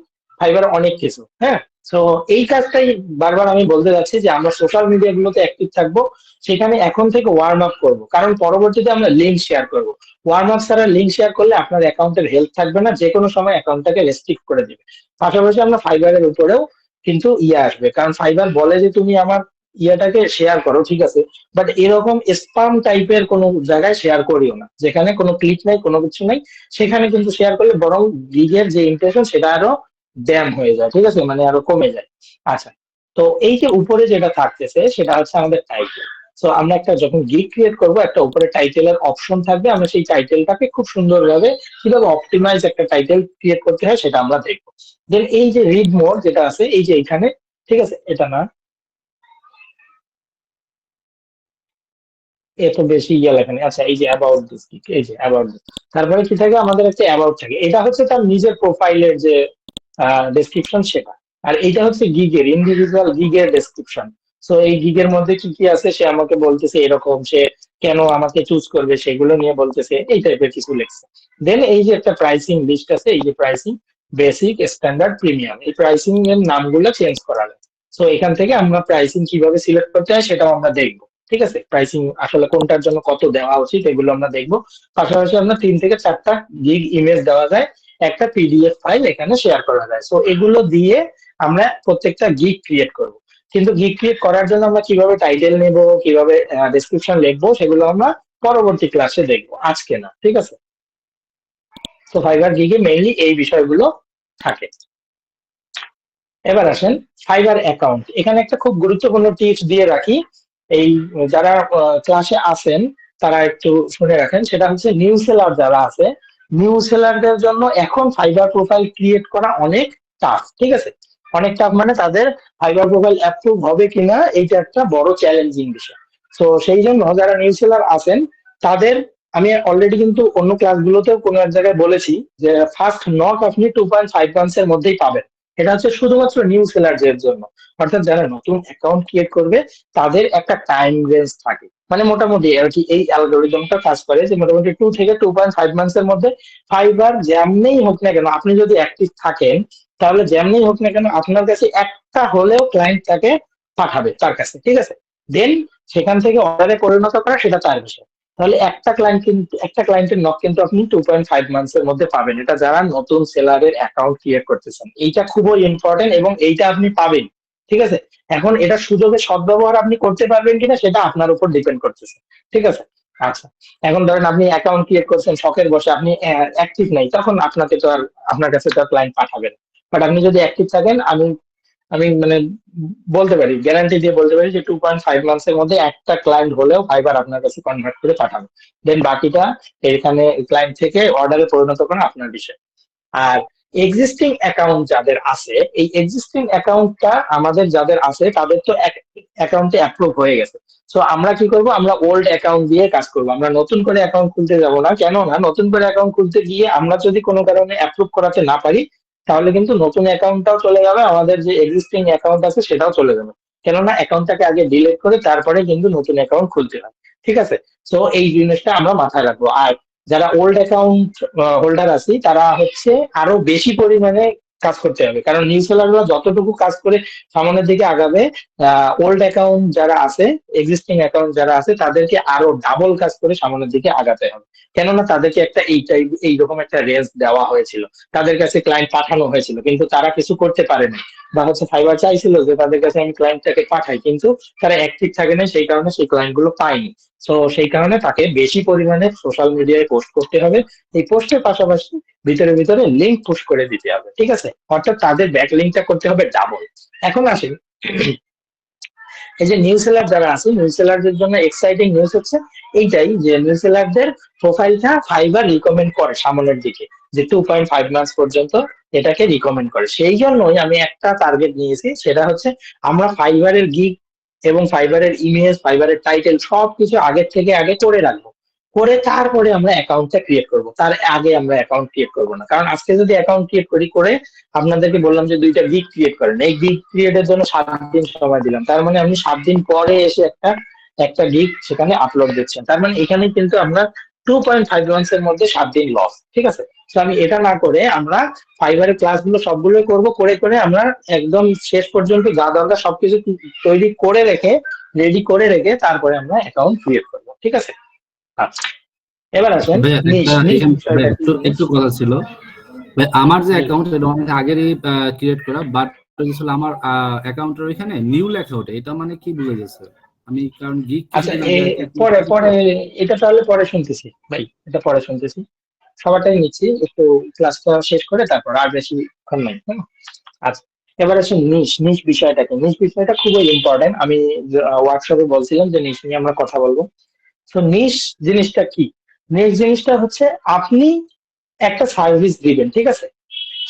ফাইবার অনেক কিছু, হ্যাঁ। তো এই কাজটাই বারবার আমি বলতে যাচ্ছি যে আমরা সোশ্যাল মিডিয়া গুলোতে অ্যাক্টিভ থাকবো, সেখানে এখন থেকে ওয়ার্ম আপ করবো, কারণ পরবর্তীতে আমরা লিঙ্ক শেয়ার করবো। ওয়ার্ম আপ ছাড়া লিঙ্ক শেয়ার করলে আপনার অ্যাকাউন্টের হেল্প থাকবে না, যে কোনো সময় অ্যাকাউন্টটাকে রেস্ট্রিক্ট করে দিবে। পাশাপাশি আমরা ফাইবারের উপরেও কিন্তু আসবে, কারণ ফাইবার বলে যে তুমি আমার ইয়াটাকে শেয়ার করো, ঠিক আছে, বাট এরকম স্পাম টাইপের কোনো জায়গায় শেয়ার করিও না, যেখানে কোনো ক্লিক নাই, কোনো কিছু নাই, সেখানে কিন্তু শেয়ার করলে বরং গিগের যে ইমপ্রেশন সেটা আরো ড্যাম হয়ে যায়, ঠিক আছে, মানে আরো কমে যায়। আচ্ছা, তো এই যে উপরে যেটা থাকতেছে সেটা হচ্ছে আমাদের টাইটেল। সো আমরা একটা যখন গিগ ক্রিয়েট করব, একটা উপরে টাইটেলের অপশন থাকবে, আমরা সেই টাইটেলটাকে খুব সুন্দরভাবে কিভাবে অপটিমাইজ একটা টাইটেল ক্রিয়েট করতে হয় সেটা আমরা দেখবো। দেন এই যে রিড মোর যেটা আছে এই যে এখানে, ঠিক আছে, এটা না, এত বেশি ইয়ে লেখা নেই। আচ্ছা, এই যে অ্যাবাউট দিস, এই যে অ্যাবাউট দিস, তারপরে কি থাকে, আমাদের একটা অ্যাবাউট থাকে, এটা হচ্ছে তার নিজের প্রোফাইলের যে ডেসক্রিপশন সেটা। আর এইটা হচ্ছে গিগের, ইন্ডিভিজুয়াল গিগের ডেসক্রিপশন। সো এই গিগের মধ্যে কি কি আছে সে আমাকে বলতেছে, এরকম সে কেন আমাকে চুজ করবে সেগুলো নিয়ে বলতেছে, এই টাইপের কিছু লেখছে। দেন এই যে একটা প্রাইসিং লিস্ট আছে, এই যে প্রাইসিং, বেসিক, স্ট্যান্ডার্ড, প্রিমিয়াম, এই প্রাইসিং এর নামগুলো চেঞ্জ করা যায়। সো এখান থেকে আমরা প্রাইসিং কিভাবে সিলেক্ট করতে হয় সেটাও আমরা দেখবো, ঠিক আছে? প্রাইসিং আসলে কোনটার জন্য কত দেওয়া উচিত এগুলো আমরা দেখবো। পাশাপাশি আমরা 3 থেকে 4টা গিগ ইমেজ দেওয়া যায়, একটা পিডিএফ ফাইল এখানে শেয়ার করা যায়। সো এগুলো দিয়ে আমরা প্রত্যেকটা গিগ ক্রিয়েট করব। কিন্তু গিগ ক্রিয়েট করার জন্য আমরা কিভাবে টাইটেল নেব, কিভাবে ডেসক্রিপশন লিখবো, সেগুলো আমরা পরবর্তী ক্লাসে দেখবো, আজকে না, ঠিক আছে? তো ফাইবার গিগে মেইনলি এই বিষয়গুলো থাকে। এবার আসেন ফাইবার অ্যাকাউন্ট, এখানে একটা খুব গুরুত্বপূর্ণ টিপস দিয়ে রাখি, এই যারা ক্লাসে আছেন তারা একটু শুনে রাখেন, সেটা হচ্ছে নিউ সেলার যারা আছে, নিউ সেলারদের জন্য এখন ফাইবার প্রোফাইল ক্রিয়েট করা অনেক টাফ, ঠিক আছে? অনেক টাফ মানে তাদের ফাইবার প্রোফাইল অ্যাপ্রুভ হবে কিনা এইটা একটা বড় চ্যালেঞ্জিং বিষয়। তো সেই জন্য যারা নিউ সেলার আছেন তাদের, আমি অলরেডি কিন্তু অন্য ক্লাসগুলোতেও কোনো এক জায়গায় বলেছি যে ফার্স্ট নক আপনি 2.5 মান্থস এর মধ্যেই পাবেন। এটা হচ্ছে শুধুমাত্র নিউ সেলারদের জন্য, অর্থাৎ যারা নতুন অ্যাকাউন্ট ক্রিয়েট করবে তাদের একটা টাইম রেঞ্জ থাকে, মানে মোটামুটি আর কি এই অ্যালগোরিদমটা কাজ করে যে মোটামুটি 2 থেকে 2.5 মান্থস এর মধ্যে ফাইবার যেমনেই হোক না কেন, আপনি যদি অ্যাক্টিভ থাকেন তাহলে যেমনেই হোক না কেন আপনার কাছে একটা হলেও ক্লায়েন্ট তাকে পাঠাবে তার কাছে, ঠিক আছে? দেন সেখান থেকে অর্ডারে পরিণত করা সেটা তার বিষয়। তাহলে একটা ক্লায়েন্টের নক কিন্তু আপনি 2.5 মান্থস এর মধ্যে পাবেন, এটা যারা নতুন সেলারের অ্যাকাউন্ট ক্রিয়েট করতেছেন, এইটা খুবই ইম্পর্টেন্ট এবং এইটা আপনি পাবেন, ঠিক আছে? এখন এটা সুযোগের সদ্ব্যবহার আপনি করতে পারবেন কিনা সেটা আপনার উপর ডিপেন্ড করতেছে, ঠিক আছে? আচ্ছা, এখন ধরেন আপনি অ্যাকাউন্ট ক্রিয়েট করছেন শখের বসে, আপনি অ্যাক্টিভ নাই, তখন আপনাকে তো আর, আপনার কাছে তো আর ক্লায়েন্ট পাঠাবেন। বাট আপনি যদি অ্যাক্টিভ থাকেন, আমি আমি মানে বলতে পারি, গ্যারান্টি দিয়ে বলতে পারি যে 2.5 মান্থস এর মধ্যে একটা ক্লায়েন্ট হলেও ফাইবার আপনার কাছে কনভার্ট করে পাঠাবে। দেন বাকিটা এখানে ক্লায়েন্ট থেকে অর্ডারে পরিণত করা আপনার বিষয়। আর এক্সিস্টিং অ্যাকাউন্ট যাদের আছে, এই এক্সিস্টিং অ্যাকাউন্টটা আমাদের যাদের আছে তাদের তো অ্যাকাউন্টে অ্যাপ্রুভ হয়ে গেছে। সো আমরা কি করব, আমরা ওল্ড অ্যাকাউন্ট দিয়ে কাজ করব, আমরা নতুন করে অ্যাকাউন্ট খুলতে যাব না। কেন না, নতুন করে অ্যাকাউন্ট খুলতে গিয়ে আমরা যদি কোনো কারণে অ্যাপ্রুভ করাতে না পারি তাহলে কিন্তু নতুন অ্যাকাউন্টটাও চলে যাবে, আমাদের যে এক্সিস্টিং অ্যাকাউন্ট আছে সেটাও চলে যাবে। কেননা অ্যাকাউন্টটাকে আগে ডিলিট করে তারপরে কিন্তু নতুন অ্যাকাউন্ট খুলতে হয়। ঠিক আছে? সো এই জিনিসটা আমরা মাথায় রাখবো। আর যারা ওল্ড অ্যাকাউন্ট হোল্ডার আছি তারা হচ্ছে আরো বেশি পরিমাণে কাজ করতে হবে, কারণ নিউ সেলাররা যতটুকু কাজ করে সামনের দিকে আগাবে, ওল্ড অ্যাকাউন্ট যারা আছে, এক্সিস্টিং অ্যাকাউন্ট যারা আছে তাদেরকে আরো ডাবল কাজ করে সামনের দিকে আগাতে হবে। কেননা তাদেরকে একটা এইরকম একটা রেঞ্জ দেওয়া হয়েছিল, তাদের কাছে ক্লায়েন্ট পাঠানো হয়েছিল কিন্তু তারা কিছু করতে পারেনি, বা হচ্ছে ফাইবার চাইছিল যে তাদের কাছে আমি ক্লায়েন্টটাকে পাঠাই কিন্তু তারা অ্যাক্টিভ থাকে না, সেই কারণে সেই ক্লায়েন্ট গুলো পাইনি। তো সেই কারণে তাকে বেশি পরিমাণে সোশ্যাল মিডিয়ায় পোস্ট করতে হবে। এই পোস্টের পাশাপাশি ভিতরে ভিতরে লিঙ্ক পুশ করে দিতে হবে। ঠিক আছে? অর্থাৎ তাদের ব্যাক লিঙ্কটা করতে হবে ডাবল। এখন আসেন, এই যে নিউ সেলার যারা আছে, নিউ সেলারদের জন্য এক্সাইটিং নিউজ হচ্ছে এইটাই যে নিউ সেলারদের প্রোফাইলটা ফাইবার রিকমেন্ড করে সামনের দিকে, যে 2.5 মান্থস পর্যন্ত এটাকে রিকমেন্ড করে। সেই জন্যই আমি একটা টার্গেট নিয়েছি, সেটা হচ্ছে আমরা ফাইবারের গিগ এবং ফাইবারের ইমেজ, ফাইবারের টাইটেল সবকিছু আগের থেকে আগে করে রাখবো, করে তারপরে আমরা অ্যাকাউন্টটা ক্রিয়েট করব। তার আগে আমরা অ্যাকাউন্ট ক্রিয়েট করব না, কারণ আজকে যদি অ্যাকাউন্ট ক্রিয়েট করি, করে আপনাদেরকে বললাম যে 2টা গিগ ক্রিয়েট করেন, এই গিগ ক্রিয়েটের জন্য 7 দিন সময় দিলাম, তার মানে আপনি 7 দিন পরে এসে একটা একটা গিগ সেখানে আপলোড দিচ্ছেন, তার মানে এখানে কিন্তু আমরা 2.5 মান্থস এর মধ্যে 7 দিন লস। ঠিক আছে? তো আমি এটা না করে আমরা ফাইবারের ক্লাসগুলো সবগুলো করব, করে করে আমরা একদম শেষ পর্যন্ত যা দরকার সবকিছু তৈরি করে রেখে, রেডি করে রেখে তারপরে আমরা অ্যাকাউন্ট ক্রিয়েট করব। ঠিক আছে? আচ্ছা, এবার আসেন ভাইয়া নিশ একটা নিশ এখানে বিষয়টা ভাইয়া কি একটু জিনিস। একটু কথা ছিল। ভাই আমার যে জি। অ্যাকাউন্ট এটা অনেক আগেরই ক্রিয়েট করা, বাট আসলে আমার অ্যাকাউন্টের ওইখানে নিউ লেখা ওঠে, এটা মানে কি বুঝে গেছে? আমি কারণ গিগ আচ্ছা, কিছুদিন আগে আর কি ক্রিয়েট পরে করছি তো। পরে এটা তাহলে পরে শুনতেছি ভাই, এটা পরে শুনতেছি, সবারটাই নিচ্ছি একটু, ক্লাসটা শেষ করে তারপর, আর বেশিক্ষণ নাই, হ্যাঁ? আচ্ছা, এবার আসুন নিশ নিশ বিষয়টাকে, নিশ বিষয়টা খুবই ইম্পর্টেন্ট। আমি ওয়ার্কশপে বলছিলাম যে নিশ নিয়ে আমরা কথা বলবো। তো নিশ জিনিসটা কি? নিশ জিনিসটা হচ্ছে আপনি একটা সার্ভিস দিবেন, ঠিক আছে?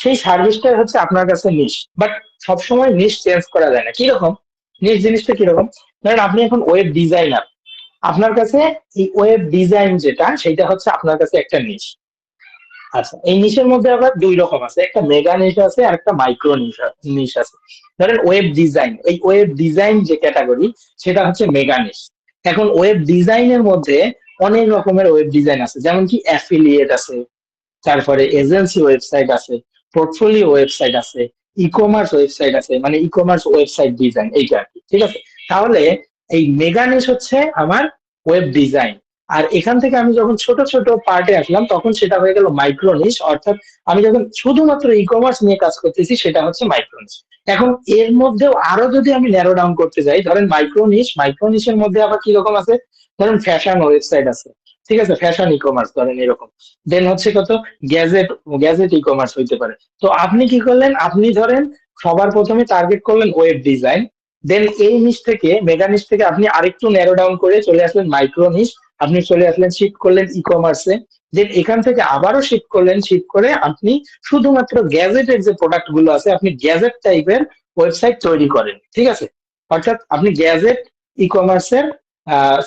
সেই সার্ভিসটা হচ্ছে আপনার কাছে নিশ, বাট সবসময় নিশ চেঞ্জ করা যায় না। কিরকম নিশ জিনিসটা? কিরকম, ধরেন আপনি এখন ওয়েব ডিজাইনার, আপনার কাছে এই ওয়েব ডিজাইন যেটা, সেটা হচ্ছে আপনার কাছে একটা নিশ। আচ্ছা, এই নিশের মধ্যে আবার 2 রকম আছে, একটা মেগা নিশ আছে আর একটা মাইক্রো নিশ আছে। ধরেন ওয়েব ডিজাইন, এই ওয়েব ডিজাইন যে ক্যাটাগরি, সেটা হচ্ছে মেগা নিশ। এখন ওয়েব ডিজাইনের মধ্যে অনেক রকমের ওয়েব ডিজাইন আছে, যেমন কি অ্যাফিলিয়েট আছে, তারপরে এজেন্সি ওয়েবসাইট আছে, পোর্টফোলিও ওয়েবসাইট আছে, ই কমার্স ওয়েবসাইট আছে, মানে ই কমার্স ওয়েবসাইট ডিজাইন এইটা আর কি। ঠিক আছে? তাহলে এই মেগা নিশ হচ্ছে আমার ওয়েব ডিজাইন। আর এখান থেকে আমি যখন ছোট ছোট পার্টে আসলাম তখন সেটা হয়ে গেল মাইক্রো নিশ, অর্থাৎ আমি যখন শুধুমাত্র ই কমার্স নিয়ে কাজ করতেছি সেটা হচ্ছে মাইক্রো নিশ। এখন এর মধ্যেও আরো যদি আমি ন্যারো ডাউন করতে যাই, ধরেন মাইক্রো নিশ, মাইক্রো নিশের মধ্যে আবার কি রকম আছে, ধরেন ফ্যাশন ওয়েবসাইট আছে, ঠিক আছে, ফ্যাশন ই কমার্স ধরেন এরকম। দেন হচ্ছে কত, গ্যাজেট, গ্যাজেট ই কমার্স হইতে পারে। তো আপনি কি করলেন, আপনি ধরেন সবার প্রথমে টার্গেট করলেন ওয়েব ডিজাইন, দেন এই নিশ থেকে, মেগা নিশ থেকে আপনি আরেকটু ন্যারো ডাউন করে চলে আসলেন মাইক্রো নিশ, আপনি চলে আসলেন, শিফট করলেন ই কমার্সে, দেন এখান থেকে আবারও শিফট করলেন, শিফট করে আপনি শুধুমাত্র গ্যাজেটের যে প্রোডাক্ট গুলো আছে আপনি গ্যাজেট টাইপের ওয়েবসাইট তৈরি করেন। ঠিক আছে? অর্থাৎ আপনি গ্যাজেট ই কমার্সের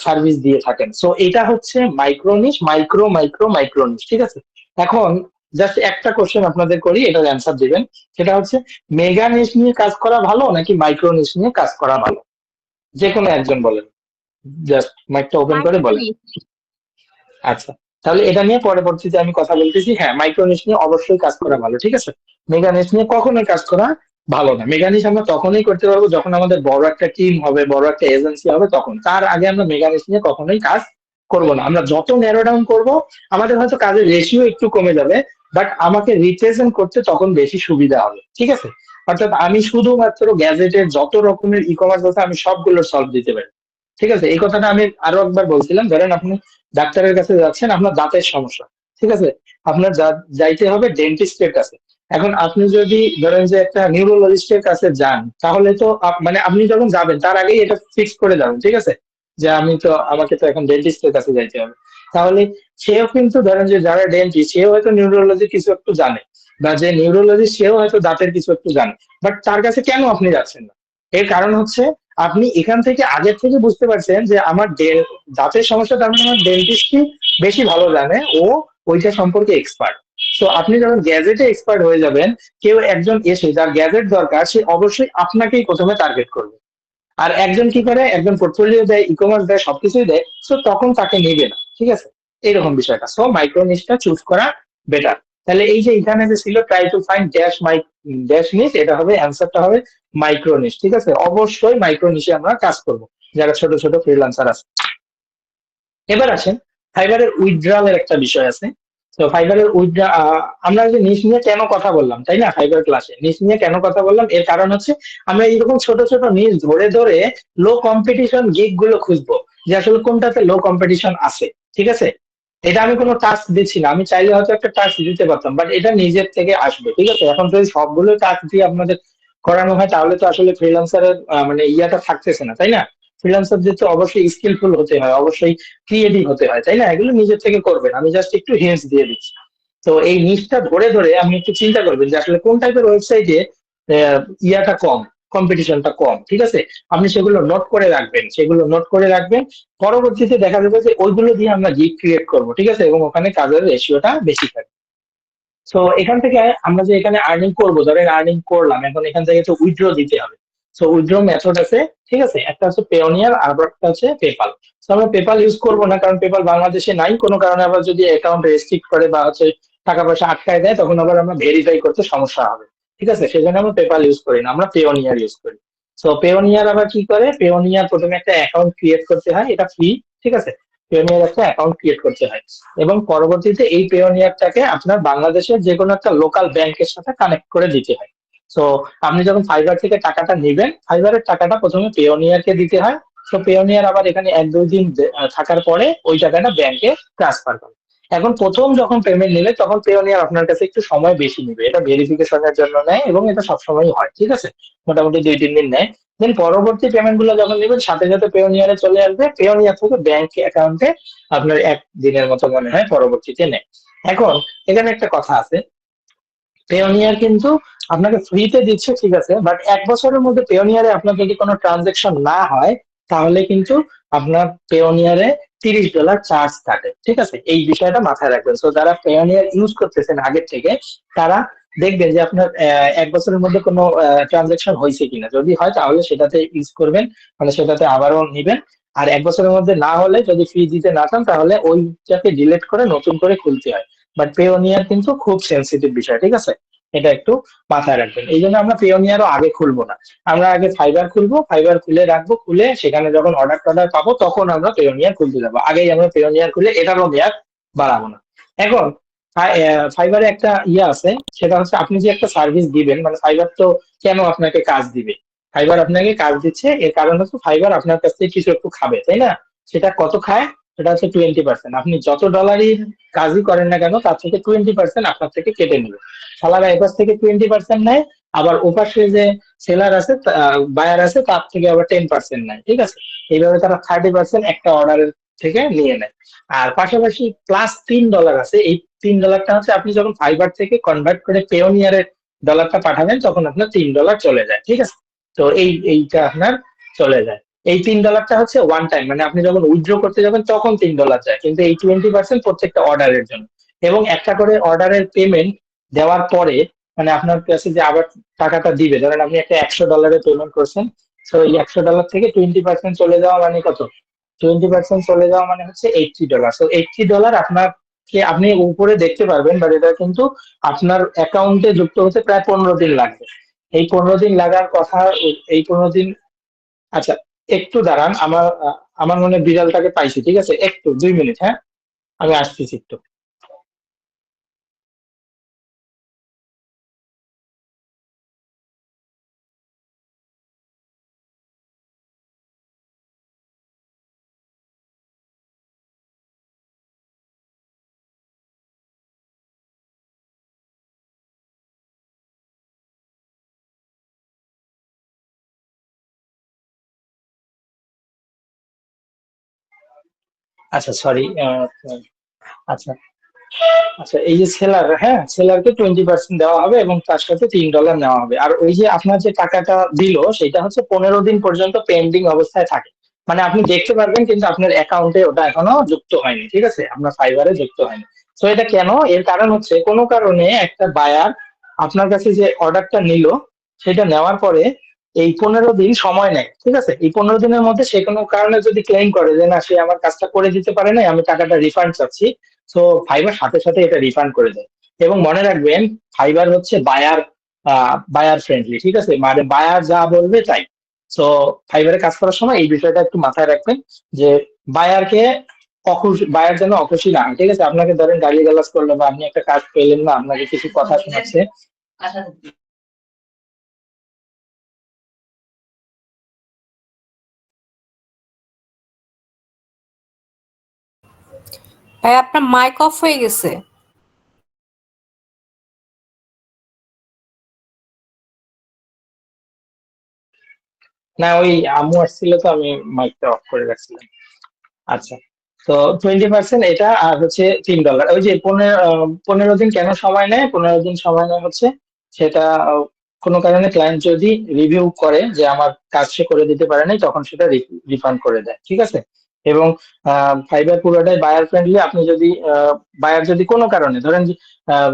সার্ভিস দিয়ে থাকেন। সো এটা হচ্ছে মাইক্রোনিশ, মাইক্রোনিশ। ঠিক আছে? এখন জাস্ট একটা কোশ্চেন আপনাদের করি, এটার অ্যান্সার দিবেন। সেটা হচ্ছে মেগা নিশ নিয়ে কাজ করা ভালো নাকি মাইক্রোনিশ নিয়ে কাজ করা ভালো? যে কোনো একজন বলেন, জাস্ট মাইকটা ওপেন করে বলেন। মাইক্রোনিশ। আচ্ছা, তাহলে এটা নিয়ে পরবর্তীতে আমি কথা বলতেছি। হ্যাঁ, মাইক্রোনিশ নিয়ে অবশ্যই কাজ করা ভালো। ঠিক আছে? মেগানিশ নিয়ে কখনোই কাজ করা ভালো না। মেগানিশ আমরা তখনই করতে পারবো যখন আমাদের বড় একটা টিম হবে, বড় একটা এজেন্সি হবে তখন। তার আগে আমরা মেগানিশ নিয়ে কখনোই কাজ করব না। আমরা যত ন্যারো ডাউন করব, আমাদের হয়তো কাজের রেশিও একটু কমে যাবে, বাট আমাকে রিপ্রেজেন্ট করতে তখন বেশি সুবিধা হবে। ঠিক আছে? অর্থাৎ আমি শুধুমাত্র গ্যাজেটের যত রকমের ই কমার্স আছে আমি সবগুলো সলভ দিতে পারি। ঠিক আছে? এই কথাটা আমি আরো একবার বলছিলাম। ধরেন আপনি ডাক্তারের কাছে যাচ্ছেন, আপনার দাঁতের সমস্যা, ঠিক আছে, আপনার যাইতে হবে ডেন্টিস্টের কাছে। এখন আপনি যদি ধরেন যে একটা নিউরোলজিস্টের কাছে যান, তাহলে তো মানে আপনি যখন যাবেন তার আগেই এটা ফিক্স করে যাবেন, ঠিক আছে, যে আমি তো, আমাকে তো এখন ডেন্টিস্টের কাছে যাইতে হবে। তাহলে সেও কিন্তু ধরেন যে যারা ডেন্টিস্ট সেও হয়তো নিউরোলজি কিছু একটু জানে, বা যে নিউরোলজিস্ট সেও হয়তো দাঁতের কিছু একটু জানে, বাট তার কাছে কেন আপনি যাচ্ছেন না? এর কারণ হচ্ছে আপনি এখান থেকে আগের থেকে বুঝতে পারছেন যে আমার দাঁতের সমস্যা, তার মানে আমার ডেন্টিস্টই বেশি ভালো জানে, ও ওইটা সম্পর্কে এক্সপার্ট। তো আপনি যখন গ্যাজেটে এক্সপার্ট হয়ে যাবেন, কেউ একজন এসে যার গ্যাজেট দরকার সে অবশ্যই আপনাকেই প্রথমে টার্গেট করবে। আর একজন কি করে, একজন পোর্টফোলিও দেয়, ই কমার্স দেয়, সবকিছুই দেয়, সো তখন তাকে নেবে না, ঠিক আছে, এইরকম বিষয়টা। সো মাইক্রো নিশটা চুজ করা বেটার। তাহলে এই যে এখানে যে ছিল try to find dash dash niche, এটা হবে অ্যান্সারটা হবে মাইক্রো নিশ, ঠিক আছে। অবশ্যই মাইক্রো নিশে আমরা কাজ করব যারা ছোট ছোট ফ্রিল্যান্সার আছে। এবার আসেন ফাইবারের উইথড্রয়ালের একটা বিষয় আছে। তো ফাইবারের উইথড্রা, আমরা যে নিশ নিয়ে কেন কথা বললাম, তাই না, ফাইবার ক্লাসে নিশ নিয়ে কেন কথা বললাম, এর কারণ হচ্ছে আমরা এইরকম ছোট ছোট নিশ ধরে ধরে লো কম্পিটিশন গিগ গুলো খুঁজবো, যে আসলে কোনটাতে লো কম্পিটিশন আছে, ঠিক আছে। এটা আমি কোনো টাস্ক দিচ্ছি না, আমি চাইলে হয়তো একটা টাস্ক দিতে পারতাম, বাট এটা নিজের থেকে আসবে, ঠিক আছে। এখন যদি সবগুলো টাস্ক দিয়ে আপনাদের করানো হয় তাহলে তো আসলে ফ্রিল্যান্সারের মানে ইয়াটা থাকতেছে না, তাই না। ফ্রিল্যান্সারদের তো অবশ্যই স্কিলফুল হতে হয়, অবশ্যই ক্রিয়েটিভ হতে হয়, তাই না। এগুলো নিজের থেকে করবেন, আমি জাস্ট একটু হিন্টস দিয়ে দিচ্ছি। তো এই নিশটা ধরে ধরে আপনি একটু চিন্তা করবেন যে আসলে কোন টাইপের ওয়েবসাইটে ইয়াটা কম, কম্পিটিশনটা কম, ঠিক আছে। আপনি সেগুলো নোট করে রাখবেন, সেগুলো নোট করে রাখবেন। পরবর্তীতে দেখা যাবে যে ওইগুলো দিয়ে আমরা গিগ ক্রিয়েট করব, ঠিক আছে, এবং ওখানে কাজের রেশিওটা বেশি থাকবে। সো এখান থেকে আমরা যে এখানে আর্নিং করবো, ধরেন আর্নিং করলাম, এখন এখান থেকে তো উইথড্র দিতে হবে। সো উইথড্র মেথড আছে, ঠিক আছে, একটা হচ্ছে পেওনিয়ার আর একটা হচ্ছে পেপাল। তো আমরা পেপাল ইউজ করবো না, কারণ পেপাল বাংলাদেশে নাই, কোনো কারণে আবার যদি অ্যাকাউন্ট রেস্ট্রিক্ট করে বা হচ্ছে টাকা পয়সা আটকায় দেয় তখন আবার আমরা ভেরিফাই করতে সমস্যা হবে, ঠিক আছে, সেজন্য আমরা পেপাল ইউজ করি না, আমরা পেওনিয়ার ইউজ করি। সো পেওনিয়ার আবার কি করে, পেওনিয়ার প্রথমে একটা অ্যাকাউন্ট ক্রিয়েট করতে হয়, এটা ফ্রি, ঠিক আছে। পেওনিয়ার একটা অ্যাকাউন্ট ক্রিয়েট করতে হয় এবং পরবর্তীতে এই পেওনিয়ারটাকে আপনার বাংলাদেশের যে কোনো একটা লোকাল ব্যাংকের সাথে কানেক্ট করে দিতে হয়। সো আপনি যখন ফাইবার থেকে টাকাটা নেবেন, ফাইবারের টাকাটা প্রথমে পেওনিয়ারকে দিতে হয়। তো পেওনিয়ার আবার এখানে 1-2 দিন থাকার পরে ওই টাকাটা ব্যাংকে ট্রান্সফার করে। এখন প্রথম যখন পেমেন্ট নেবে তখন পেওনিয়ার আপনার কাছে একটু সময় বেশি নেবে, এটা ভেরিফিকেশনের জন্য নেয় এবং এটা সবসময় হয়, ঠিক আছে, মোটামুটি 2-3 দিন নেয়। দেন পরবর্তী পেমেন্ট গুলো যখন নেবেন সাথে সাথে পেওনিয়ারে চলে আসবে, পেওনিয়ার থেকে ব্যাংক অ্যাকাউন্টে আপনার 1 দিনের মতো মনে হয় পরবর্তীতে নেয়। এখন এখানে একটা কথা আছে, পেওনিয়ার কিন্তু আপনাকে ফ্রিতে দিচ্ছে, ঠিক আছে, বাট 1 বছরের মধ্যে পেওনিয়ারে আপনার যদি কোনো ট্রানজেকশন না হয় তাহলে কিন্তু আপনার পেওনিয়ারে $30 চার্জ কাটে, ঠিক আছে, এই বিষয়টা মাথায় রাখবেন। তো যারা পেওনিয়ার ইউজ করতেছেন আগের থেকে তারা দেখবেন যে আপনার 1 বছরের মধ্যে কোনো ট্রানজেকশন হয়েছে কিনা, যদি হয় তাহলে সেটাতে ইউজ করবেন, মানে সেটাতে আবারও নিবেন। আর 1 বছরের মধ্যে না হলে, যদি ফি দিতে না চান তাহলে ওইটাকে ডিলিট করে নতুন করে খুলতে হয়। বাট পেওনিয়ার কিন্তু খুব সেন্সিটিভ বিষয়, ঠিক আছে, এটা একটু মাথায় রাখবেন। এই জন্য আমরা পেওনিয়ারও আগে খুলবো না, আমরা আগে ফাইবার খুলবো, ফাইবার খুলে রাখবো, খুলে সেখানে যখন অর্ডার টর্ডার পাবো তখন আমরা পেওনিয়ার খুলতে যাবো, আগেই আমরা পেওনিয়ার খুলে এটারও মেয়াদ বাড়াবো না। এখন ফাইবারে একটা ইয়ে আছে, সেটা হচ্ছে আপনি যে একটা সার্ভিস দিবেন, মানে ফাইবার তো কেন আপনাকে কাজ দিবে, ফাইবার আপনাকে কাজ দিচ্ছে এর কারণ হচ্ছে ফাইবার আপনার কাছ থেকে কিছু একটু খাবে, তাই না। সেটা কত খায়, সেটা হচ্ছে 20%। আপনি যত ডলারই কাজই করেন না কেন তার থেকে 20% আপনার থেকে কেটে নেবে। সালারা এপাশ থেকে 20% নেয়, আবার ওপাশে যে সেলার আছে, বায়ার আছে, তার থেকে আবার 10% নেয়, ঠিক আছে। এইভাবে তারা 30% একটা অর্ডারের থেকে নিয়ে নেয়। আর পাশাপাশি প্লাস $3 আছে, এই $3টা হচ্ছে আপনি যখন ফাইবার থেকে কনভার্ট করে পেওনিয়ারের ডলারটা পাঠাবেন তখন আপনার $3 চলে যায়, ঠিক আছে। তো এইটা আপনার চলে যায়। এই $3টা হচ্ছে ওয়ান টাইম, মানে আপনি যখন উইথড্র করতে যাবেন তখন $3 যায়, কিন্তু এই 20% প্রত্যেকটা অর্ডারের জন্য। এবং একটা করে অর্ডারের পেমেন্ট দেওয়ার পরে, মানে আপনার কাছে যে আবার টাকাটা দিবে, ধরেন আপনি একটা $100 পেমেন্ট করছেন, তো এই $100 থেকে 20% চলে যাওয়া মানে কত, 20% চলে যাওয়া মানে হচ্ছে $80। তো $80 আপনাকে, আপনি উপরে দেখতে পারবেন, বাট এটা কিন্তু আপনার অ্যাকাউন্টে যুক্ত হতে প্রায় 15 দিন লাগবে। এই 15 দিন লাগার কথা, এই 15 দিন। আচ্ছা, একটু দাঁড়ান, আমার মনে হয় বিড়ালটাকে পাইছি, ঠিক আছে, একটু 2 মিনিট, হ্যাঁ, আমি আসতেছি একটু। আচ্ছা, সরি। আচ্ছা, আচ্ছা, এই যে সেলার, হ্যাঁ, সেলারকে 20% দেওয়া হবে এবং তার সাথে $3 নেওয়া হবে। আর ওই যে আপনার যে টাকাটা দিল সেটা হচ্ছে 15 দিন পর্যন্ত পেন্ডিং অবস্থায় থাকে, মানে আপনি দেখতে পারবেন কিন্তু আপনার অ্যাকাউন্টে ওটা এখনো যুক্ত হয়নি, ঠিক আছে, আপনার ফাইবারে যুক্ত হয়নি। তো এটা কেন, এর কারণ হচ্ছে কোনো কারণে একটা বায়ার আপনার কাছে যে অর্ডারটা নিল সেটা নেওয়ার পরে এই 15 দিন সময় নেয়, ঠিক আছে? এই 15 দিনের মধ্যে সে কোনো কারণে যদি ক্লেম করে যে না সে আমার কাজটা করে দিতে পারে না, আমি টাকাটা রিফান্ড চাচ্ছি, তো ফাইবার সাথে সাথে এটা রিফান্ড করে দেয়। এবং মনে রাখবেন ফাইবার হচ্ছে বায়ার ফ্রেন্ডলি, ঠিক আছে? মানে বায়ার যা বলবে তাই। সো ফাইবারে কাজ করার সময় এই বিষয়টা একটু মাথায় রাখবেন যে বায়ারকে বায়ার যেন অখুশি না হয়, ঠিক আছে? আপনাকে ধরেন গালিগালাজ করলো বা আপনি একটা কাজ পেলেন না, আপনাকে কিছু কথা শোনাচ্ছে। ভাই আপনার মাইক অফ হয়ে গেছে। না, ওই আম্মু আসছিল তো আমি মাইকটা অফ করে রাখছিলাম। আচ্ছা, তো 20% এটা, আর হচ্ছে $3। ওই যে 15 দিন কেন সময় নেয়? 15 দিন সময় নেয় হচ্ছে সেটা কোনো কারণে ক্লায়েন্ট যদি রিভিউ করে যে আমার কাজ সে করে দিতে পারে নাই, তখন সেটা রিফান্ড করে দেয়, ঠিক আছে? এবং ফাইবার পুরোটাই বায়ার ফ্রেন্ডলি। আপনি যদি বায়ার যদি কোনো কারণে ধরেন যে, আহ,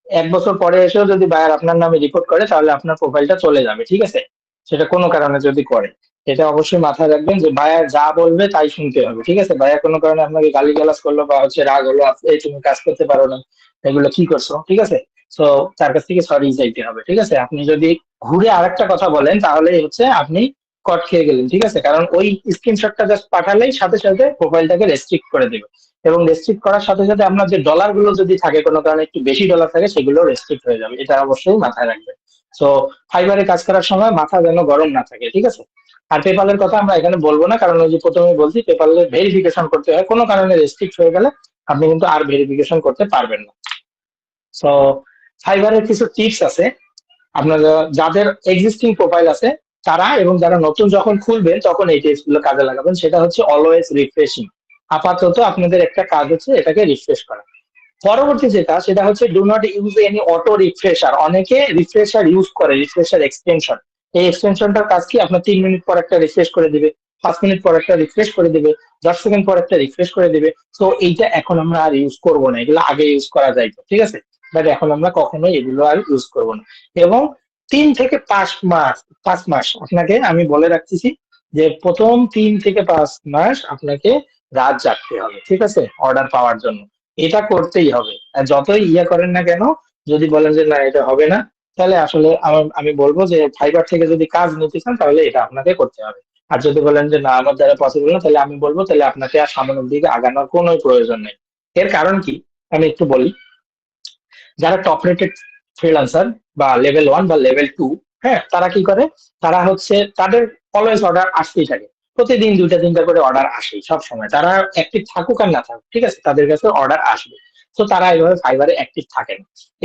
1 বছর পরে এসেও যদি বায়ার আপনার নামে রিপোর্ট করে, তাহলে আপনার প্রোফাইলটা চলে যাবে, ঠিক আছে? সেটা কোনো কারণে যদি করে, এটা অবশ্যই মাথায় রাখবেন যে বায়ার যা বলবে তাই শুনতে হবে, ঠিক আছে? বায়ার কোনো কারণে আপনাকে গালিগালাজ করলো বা হচ্ছে রাগ হলো, এই তুমি কাজ করতে পারো না, এগুলো কি করছো, ঠিক আছে? তো তার কাছ থেকে সরি চাইতে হবে, ঠিক আছে? আপনি যদি ঘুরে আরেকটা কথা বলেন তাহলে হচ্ছে আপনি কট খেয়ে গেলেন, ঠিক আছে? কারণ ওই স্ক্রিনশটটা জাস্ট পাঠালেই সাথে সাথে প্রোফাইলটাকে রেস্ট্রিক্ট করে দেবে। এবং রেস্ট্রিক্ট করার সাথে সাথে আপনার যে ডলার গুলো যদি থাকে, কোনো কারণে একটু বেশি ডলার থাকে, সেগুলো রেস্ট্রিক্ট হয়ে যাবে, এটা অবশ্যই মাথায় রাখবেন। তো ফাইবারে কাজ করার সময় মাথা যেন গরম না থাকে, ঠিক আছে? আর পেপালের কথা আমরা এখানে বলবো না, কারণ ওই যে প্রথমে বলছি পেপালে ভেরিফিকেশন করতে হয়, কোনো কারণে রেস্ট্রিক্ট হয়ে গেলে আপনি কিন্তু আর ভেরিফিকেশন করতে পারবেন না। সো ফাইবারের কিছু টিপস আছে, আপনারা যাদের এক্সিস্টিং প্রোফাইল আছে তারা, এবং যারা নতুন যখন খুলবেন তখন এই টিপস গুলো কাজে লাগাবেন। সেটা হচ্ছে অলওয়েজ রিফ্রেশিং। আপাতত আপনাদের একটা কাজ হচ্ছে এটাকে রিফ্রেশ করা। পরবর্তী যেটা, সেটা হচ্ছে do not use any auto refresher. অনেকে রিফ্রেশার ইউজ করে, রিফ্রেশার এক্সটেনশন। এই এক্সটেনশনটার কাজ কি? আপনার 3 মিনিট পর একটা রিফ্রেশ করে দিবে, 5 মিনিট পর একটা রিফ্রেশ করে দিবে, 10 সেকেন্ড পর একটা রিফ্রেশ করে দিবে। তো এইটা এখন আমরা আর ইউজ করবো না, এগুলো আগে ইউজ করা যাইতো, ঠিক আছে? বাট এখন আমরা কখনোই এগুলো আর ইউজ করবো না। এবং 3 থেকে 5 মাস, 5 মাস আপনাকে আমি বলে রাখতেছি যে প্রথম 3 থেকে 5 মাস আপনাকে রাত জাগতে হবে, ঠিক আছে? অর্ডার পাওয়ার জন্য এটা করতেই হবে। আর যতই ইয়ে করেন না কেন, যদি বলেন যে না এটা হবে না, তাহলে আসলে আমি বলবো যে ফাইবার থেকে যদি কাজ নিতে চান তাহলে এটা আপনাকে করতে হবে। আর যদি বলেন যে না আমার দ্বারা পসিবল না, তাহলে আমি বলবো তাহলে আপনাকে আর সামনের দিকে আগানোর কোনো প্রয়োজন নেই। এর কারণ কি আমি একটু বলি। যারা টপ রেটেড ফ্রিল্যান্সার বা লেভেল 1 বা লেভেল 2, হ্যাঁ, তারা কি করে? তারা হচ্ছে তাদের অলওয়েজ অর্ডার আসতেই থাকে, প্রতিদিন 2টা 3টা করে অর্ডার আসেই সব সময়। তারা অ্যাক্টিভ থাকুক আর না থাকুক, ঠিক আছে, তাদের কাছে অর্ডার আসবে। তো তারা এইভাবে ফাইবারে অ্যাক্টিভ থাকেন।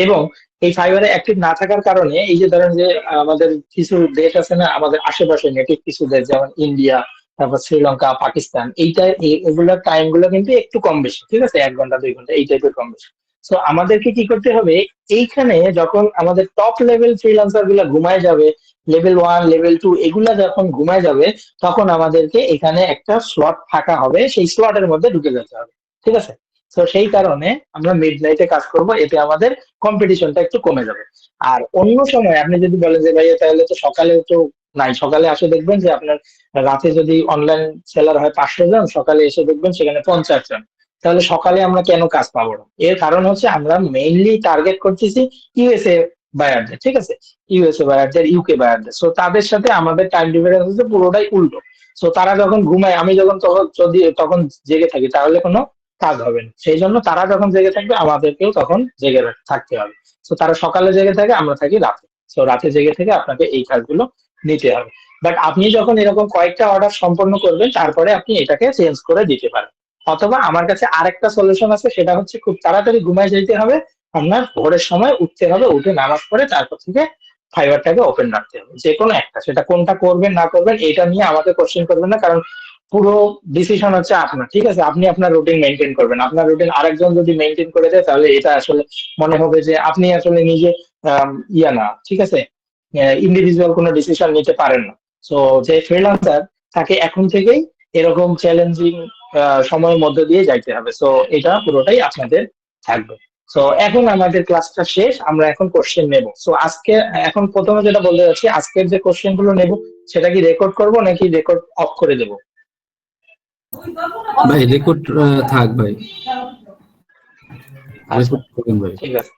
এবং এই ফাইবারে অ্যাক্টিভ না থাকার কারণে এই যে ধরেন যে আমাদের কিছু দেশ আছে না, আমাদের আশেপাশে নেটিভ কিছু দেশ, যেমন ইন্ডিয়া, তারপর শ্রীলঙ্কা, পাকিস্তান, এইটা এগুলোর টাইম গুলো কিন্তু একটু কম বেশি, ঠিক আছে? 1 ঘন্টা 2 ঘন্টা এই টাইপের কম বেশি। তো আমাদেরকে কি করতে হবে, এইখানে যখন আমাদের টপ লেভেল ফ্রিল্যান্সার গুলা ঘুমায় যাবে, লেভেল 1 লেভেল 2 এগুলা যখন ঘুমায় যাবে, তখন আমাদেরকে এখানে একটা স্লট ফাঁকা হবে, সেই স্লটের মধ্যে ঢুকে যেতে হবে, ঠিক আছে? তো সেই কারণে আমরা মিড নাইটে কাজ করব, এতে আমাদের কম্পিটিশনটা একটু কমে যাবে। আর অন্য সময় আপনি যদি বলেন যে ভাইয়া তাহলে তো সকালে তো নাই, সকালে আসে দেখবেন যে আপনার রাতে যদি অনলাইন সেলার হয় 500 জন, সকালে এসে দেখবেন সেখানে 50 জন। তাহলে সকালে আমরা কেন কাজ পাবো না? এর কারণ হচ্ছে আমরা মেইনলি টার্গেট করতেছি ইউএসএ বায়ারদের, ঠিক আছে? ইউএসএ বায়ারদের, ইউকে বায়ারদের। সো তাদের সাথে আমাদের টাইম ডিফারেন্স হচ্ছে পুরোটাই উল্টো। সো তারা যখন ঘুমায়, আমি যখন তখন যদি তখন জেগে থাকি, তাহলে কোনো কাজ হবে না। সেই জন্য তারা যখন জেগে থাকবে আমাদেরকেও তখন জেগে থাকতে হবে। সো তারা সকালে জেগে থাকে, আমরা থাকি রাতে। সো রাতে জেগে থেকে আপনাকে এই কাজগুলো নিতে হবে। বাট আপনি যখন এরকম কয়েকটা অর্ডার সম্পন্ন করবেন, তারপরে আপনি এটাকে চেঞ্জ করে দিতে পারেন। অথবা আমার কাছে আরেকটা সলিউশন আছে, সেটা হচ্ছে খুব তাড়াতাড়ি ঘুমায় যেতে হবে, আপনার ভোরের সময় উঠতে হবে, উঠে নামাজ পড়ে তারপর থেকে ফাইবারটাকে ওপেন রাখতে হবে। যে কোনো একটা, সেটা কোনটা করবেন না করবেন এটা নিয়ে আমাকে কোশ্চেন করবেন না, কারণ পুরো ডিসিশন হচ্ছে আপনার, ঠিক আছে? আপনি আপনার রুটিন মেনটেন করবেন, আপনার রুটিন আরেকজন যদি মেনটেন করে দেয় তাহলে এটা আসলে মনে হবে যে আপনি আসলে নিজে ইয়া না, ঠিক আছে? ইন্ডিভিজুয়াল কোনো ডিসিশন নিতে পারেন না। সো যে ফ্রিল্যান্সার, তাকে এখন থেকেই এরকম চ্যালেঞ্জিং সময়ের মধ্যে দিয়ে যাইতে হবে। সো এটা পুরোটাই আপনাদের থাকবে। সো এখন আমাদের ক্লাসটা শেষ, আমরা এখন কোশ্চেন নেব। সো আজকে এখন প্রথমে যেটা বলতে যাচ্ছি, আজকের যে কোশ্চেন গুলো নেব সেটা কি রেকর্ড করব নাকি রেকর্ড অফ করে দেব? ভাই রেকর্ড থাক ভাই, রেকর্ড করবেন ভাই। ঠিক আছে।